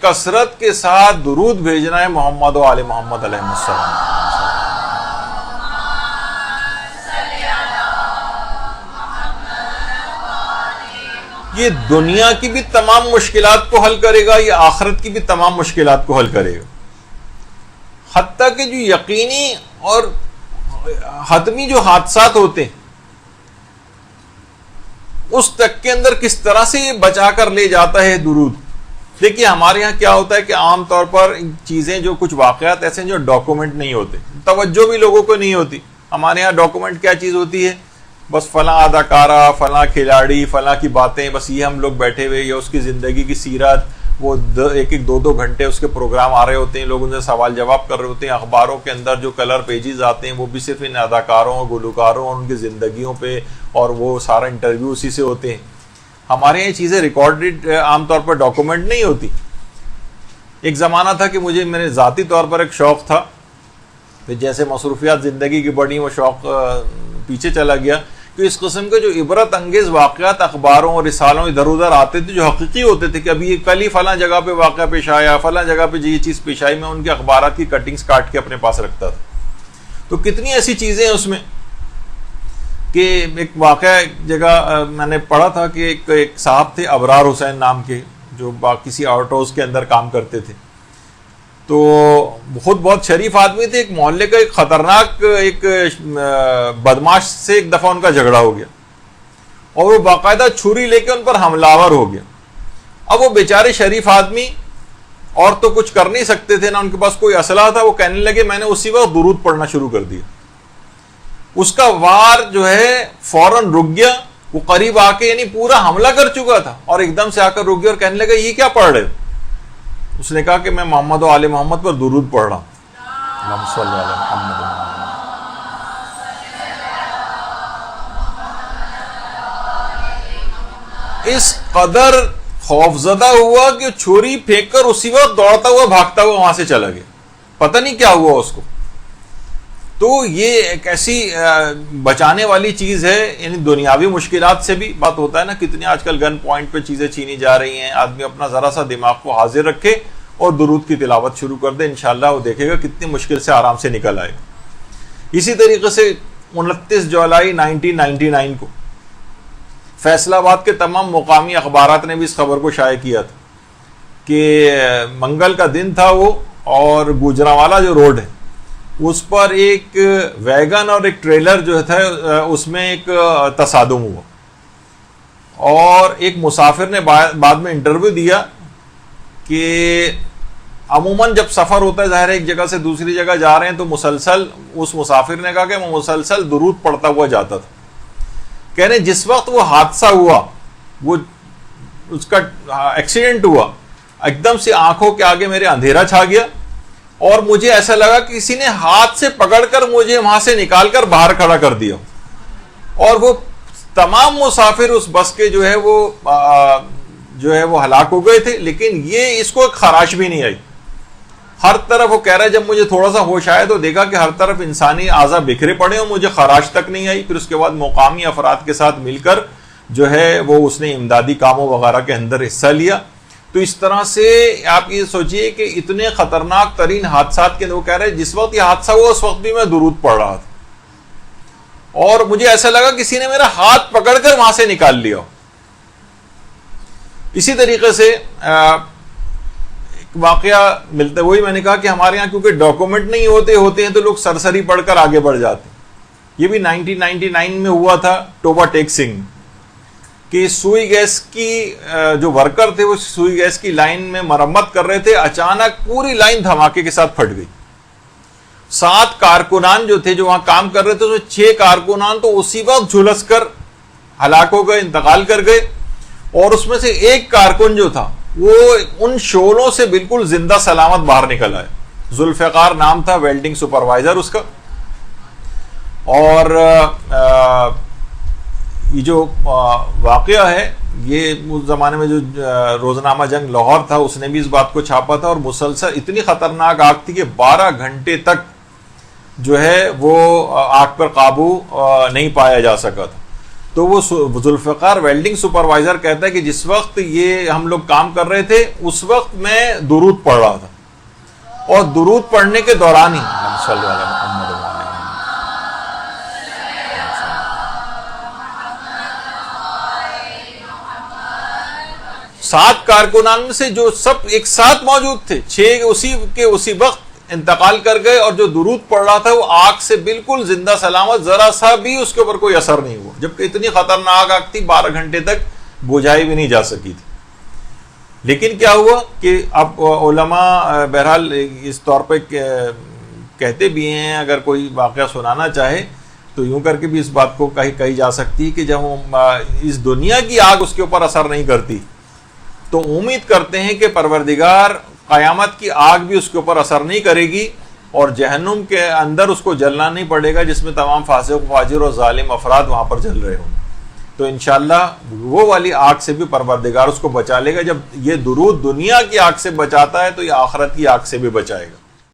کثرت کے ساتھ درود بھیجنا ہے محمد و آل محمد علیہ السلام. یہ دنیا کی بھی تمام مشکلات کو حل کرے گا، یہ آخرت کی بھی تمام مشکلات کو حل کرے گا. حتیٰ کہ جو یقینی اور حتمی جو حادثات ہوتے ہیں اس تک کے اندر کس طرح سے یہ بچا کر لے جاتا ہے درود. دیکھیے ہمارے یہاں کیا ہوتا ہے کہ عام طور پر چیزیں جو کچھ واقعات ایسے ہیں جو ڈاکومنٹ نہیں ہوتے، توجہ بھی لوگوں کو نہیں ہوتی. ہمارے یہاں ڈاکومنٹ کیا چیز ہوتی ہے؟ بس فلاں اداکارہ، فلاں کھلاڑی، فلاں کی باتیں، بس یہ ہم لوگ بیٹھے ہوئے، یا اس کی زندگی کی سیرت، وہ ایک ایک 2 گھنٹے اس کے پروگرام آ رہے ہوتے ہیں، لوگ ان سے سوال جواب کر رہے ہوتے ہیں. اخباروں کے اندر جو کلر پیجز آتے ہیں وہ بھی صرف ان اداکاروں اور گلوکاروں اور ان کی زندگیوں پہ، اور وہ سارا انٹرویو اسی سے ہوتے ہیں. ہمارے یہاں یہ چیزیں ریکارڈڈ عام طور پر ڈاکومنٹ نہیں ہوتی. ایک زمانہ تھا کہ مجھے میرے ذاتی طور پر ایک شوق تھا، پھر جیسے مصروفیات زندگی کی بڑی وہ شوق پیچھے چلا گیا، کہ اس قسم کے جو عبرت انگیز واقعات اخباروں اور رسالوں ادھر ادھر آتے تھے جو حقیقی ہوتے تھے، کہ ابھی یہ کل ہی فلاں جگہ پہ واقعہ پیش آیا، فلاں جگہ پہ یہ چیز پیش آئی، میں ان کے اخبارات کی کٹنگز کاٹ کے اپنے پاس رکھتا تھا. تو کتنی ایسی چیزیں ہیں اس میں کہ ایک واقعہ جگہ میں نے پڑھا تھا کہ ایک صاحب تھے ابرار حسین نام کے، جو کسی آؤٹ ہاؤس کے اندر کام کرتے تھے. تو خود بہت شریف آدمی تھے. ایک محلے کا ایک خطرناک ایک بدماش سے ایک دفعہ ان کا جھگڑا ہو گیا اور وہ باقاعدہ چھری لے کے ان پر حملہ آور ہو گیا. اب وہ بیچارے شریف آدمی اور تو کچھ کر نہیں سکتے تھے، نہ ان کے پاس کوئی اسلحہ تھا. وہ کہنے لگے میں نے اسی وقت درود پڑھنا شروع کر دیا. اس کا وار جو ہے فوراً رک گیا. وہ قریب آ کے یعنی پورا حملہ کر چکا تھا اور ایک دم سے آ کر رک گیا اور کہنے لگا یہ کیا پڑھ رہے ہو؟ اس نے کہا کہ میں محمد و آل محمد پر درود پڑھ رہا ہوں. اللہم صلی علی محمد. اس قدر خوفزدہ ہوا کہ چھری پھینک کر اسی وقت دوڑتا ہوا بھاگتا ہوا وہاں سے چلا گیا. پتہ نہیں کیا ہوا اس کو. تو یہ ایک ایسی بچانے والی چیز ہے. یعنی دنیاوی مشکلات سے بھی بات ہوتا ہے نا، کتنی آج کل گن پوائنٹ پہ چیزیں چھینی جا رہی ہیں. آدمی اپنا ذرا سا دماغ کو حاضر رکھے اور درود کی تلاوت شروع کر دے، انشاءاللہ وہ دیکھے گا کتنی مشکل سے آرام سے نکل آئے. اسی طریقے سے 29 جولائی 1999 کو فیصل آباد کے تمام مقامی اخبارات نے بھی اس خبر کو شائع کیا تھا کہ منگل کا دن تھا وہ، اور گوجرانوالا جو روڈ ہے اس پر ایک ویگن اور ایک ٹریلر جو تھا اس میں ایک تصادم ہوا، اور ایک مسافر نے بعد میں انٹرویو دیا کہ عموماً جب سفر ہوتا ہے ظاہر ہے ایک جگہ سے دوسری جگہ جا رہے ہیں تو مسلسل، اس مسافر نے کہا کہ وہ مسلسل درود پڑھتا ہوا جاتا تھا. کہہ رہے جس وقت وہ حادثہ ہوا، وہ اس کا ایکسیڈنٹ ہوا، ایک دم سے آنکھوں کے آگے میرے اندھیرا چھا گیا اور مجھے ایسا لگا کہ کسی نے ہاتھ سے پکڑ کر مجھے وہاں سے نکال کر باہر کھڑا کر دیا. اور وہ تمام مسافر اس بس کے جو ہے وہ ہلاک ہو گئے تھے، لیکن یہ اس کو ایک خراش بھی نہیں آئی. ہر طرف وہ کہہ رہا ہے جب مجھے تھوڑا سا ہوش آیا تو دیکھا کہ ہر طرف انسانی اعضاء بکھرے پڑے اور مجھے خراش تک نہیں آئی. پھر اس کے بعد مقامی افراد کے ساتھ مل کر جو ہے وہ اس نے امدادی کاموں وغیرہ کے اندر حصہ لیا. تو اس طرح سے آپ یہ سوچئے کہ اتنے خطرناک ترین حادثات کے وہ کہہ رہے جس وقت یہ حادثہ ہوا اس وقت بھی میں درود پڑھ رہا تھا اور مجھے ایسا لگا کسی نے میرا ہاتھ پکڑ کر وہاں سے نکال لیا. اسی طریقے سے ایک واقعہ ملتا ہے، وہی میں نے کہا کہ ہمارے یہاں کیونکہ ڈاکومنٹ نہیں ہوتے ہیں تو لوگ سرسری پڑھ کر آگے بڑھ جاتے ہیں. یہ بھی 1999 میں ہوا تھا ٹوبا ٹیک سنگھ، کہ سوئی گیس کی جو ورکر تھے وہ سوئی گیس کی لائن میں مرمت کر رہے تھے، اچانک پوری لائن دھماکے کے ساتھ پھٹ گئی. 7 کارکنان جو تھے جو وہاں کام کر رہے تھے، تو 6 کارکنان تو اسی وقت جھلس کر ہلاک ہو گئے، انتقال کر گئے، اور اس میں سے ایک کارکن جو تھا وہ ان شعلوں سے بالکل زندہ سلامت باہر نکل آئے. ذوالفقار نام تھا، ویلڈنگ سپروائزر اس کا. اور یہ جو واقعہ ہے یہ اس زمانے میں جو روزنامہ جنگ لاہور تھا اس نے بھی اس بات کو چھاپا تھا، اور مسلسل اتنی خطرناک آگ تھی کہ 12 گھنٹے تک جو ہے وہ آگ پر قابو نہیں پایا جا سکا تھا. تو وہ ذوالفقار ویلڈنگ سپروائزر کہتا ہے کہ جس وقت یہ ہم لوگ کام کر رہے تھے اس وقت میں درود پڑھ رہا تھا، اور درود پڑھنے کے دوران ہی سات کارکنان میں سے جو سب ایک ساتھ موجود تھے، 6 اسی وقت انتقال کر گئے، اور جو درود پڑھ رہا تھا وہ آگ سے بالکل زندہ سلامت، ذرا سا بھی اس کے اوپر کوئی اثر نہیں ہوا، جبکہ اتنی خطرناک آگ تھی 12 گھنٹے تک بجھائی بھی نہیں جا سکی تھی۔ لیکن کیا ہوا کہ اب علماء بہرحال اس طور پہ کہتے بھی ہیں، اگر کوئی واقعہ سنانا چاہے تو یوں کر کے بھی اس بات کو کہی جا سکتی ہے کہ جب اس دنیا کی آگ اس کے اوپر اثر نہیں کرتی تو امید کرتے ہیں کہ پروردگار قیامت کی آگ بھی اس کے اوپر اثر نہیں کرے گی، اور جہنم کے اندر اس کو جلنا نہیں پڑے گا جس میں تمام فاسق، فاجر اور ظالم افراد وہاں پر جل رہے ہوں۔ تو انشاءاللہ وہ والی آگ سے بھی پروردگار اس کو بچا لے گا۔ جب یہ درود دنیا کی آگ سے بچاتا ہے تو یہ آخرت کی آگ سے بھی بچائے گا۔